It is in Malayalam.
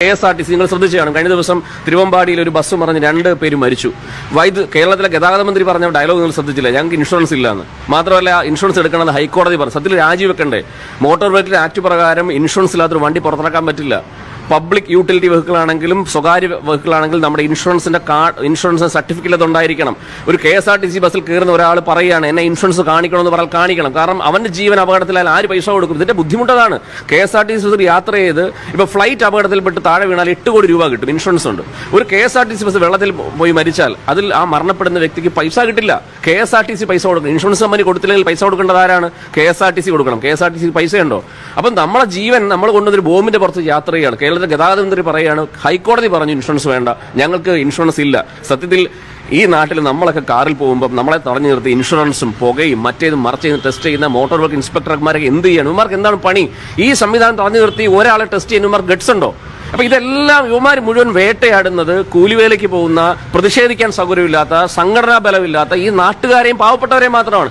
KSRTC നിങ്ങൾ ശ്രദ്ധിച്ചു കാണും. കഴിഞ്ഞ ദിവസം തിരുവമ്പാടിയിൽ ഒരു ബസ് മറിഞ്ഞ് 2 പേര് മരിച്ചു. കേരളത്തിലെ ഗതാഗത മന്ത്രി പറഞ്ഞ ഡയലോഗ് നിങ്ങൾ ശ്രദ്ധിച്ചില്ല, ഞങ്ങൾക്ക് ഇൻഷുറൻസ് ഇല്ലാന്ന്. മാത്രമല്ല ഇൻഷുറൻസ് എടുക്കണമെന്ന് ഹൈക്കോടതി പറഞ്ഞു. സത്യത്തിൽ രാജിവെക്കണ്ടേ? മോട്ടോർ വെഹിക്കിൾ ആക്ട് പ്രകാരം ഇൻഷുറൻസ് ഇല്ലാത്തൊരു വണ്ടി പുറത്തിറക്കാൻ പറ്റില്ല. പബ്ലിക് യൂട്ടിലിറ്റി വെഹിക്കിൾ ആണെങ്കിലും സ്വകാര്യ വെഹിക്കിൾ ആണെങ്കിലും നമ്മുടെ ഇൻഷുറൻസ് സർട്ടിഫിക്കറ്റ് ഉണ്ടായിരിക്കണം. ഒരു KSRTC ബസ്സിൽ കയറുന്ന ഒരാൾ പറയുകയാണ് എന്നെ ഇൻഷുറൻസ് കാണിക്കണമെന്ന് പറഞ്ഞാൽ കാണിക്കണം. കാരണം അവന്റെ ജീവൻ അപകടത്തിലായാൽ ആര് പൈസ കൊടുക്കും? ഇതിന്റെ ബുദ്ധിമുട്ടതാണ്. KSRTC ബസ്സിൽ യാത്ര ചെയ്ത് ഇപ്പൊ ഫ്ലൈറ്റ് അപകടത്തിൽപ്പെട്ട് താഴെ വീണാൽ 8 കോടി രൂപ കിട്ടും, ഇൻഷുറൻസ് ഉണ്ട്. ഒരു KSRTC ബസ് വെള്ളത്തിൽ പോയി മരിച്ചാൽ അതിൽ ആ മരണപ്പെടുന്ന വ്യക്തിക്ക് പൈസ കിട്ടില്ല. KSRTC പൈസ കൊടുക്കണം. ഇൻഷുറൻസ് കമ്പനി കൊടുത്തില്ലെങ്കിൽ പൈസ കൊടുക്കേണ്ടത് ആരാണ്? KSRTC കൊടുക്കണം. KSRTC പൈസയുണ്ടോ? അപ്പം നമ്മളെ ജീവൻ നമ്മൾ കൊണ്ടുവന്നൊരു ബോംബിന്റെ പുറത്ത് യാത്ര ചെയ്യുകയാണ്. ഗതാഗത മന്ത്രി പറയാണ് ഹൈക്കോടതി പറഞ്ഞു ഇൻഷുറൻസ് വേണ്ട, ഞങ്ങൾക്ക് ഇൻഷുറൻസ് ഇല്ല. സത്യത്തിൽ ഈ നാട്ടിൽ നമ്മളൊക്കെ കാറിൽ പോകുമ്പോൾ നമ്മളെ തടഞ്ഞു നിർത്തി ഇൻഷുറൻസും പുകയും മറ്റേതും മറിച്ചേതും ടെസ്റ്റ് ചെയ്യുന്ന മോട്ടോർ വെഹിക്കിൾ ഇൻസ്പെക്ടർമാരൊക്കെ എന്ത് ചെയ്യണം? ഇവർക്ക് എന്താണ് പണി? ഈ സംവിധാനം തടഞ്ഞു നിർത്തി ഒരാളെ ടെസ്റ്റ് ചെയ്യുന്ന ഇവർക്ക് ഗട്സ് ഉണ്ടോ? അപ്പൊ ഇതെല്ലാം യുവമാർ മുഴുവൻ വേട്ടയാടുന്നത് കൂലിവേലയ്ക്ക് പോകുന്ന, പ്രതിഷേധിക്കാൻ സൗകര്യമില്ലാത്ത, സംഘടനാ ബലമില്ലാത്ത ഈ നാട്ടുകാരെയും പാവപ്പെട്ടവരെയും മാത്രമാണ്.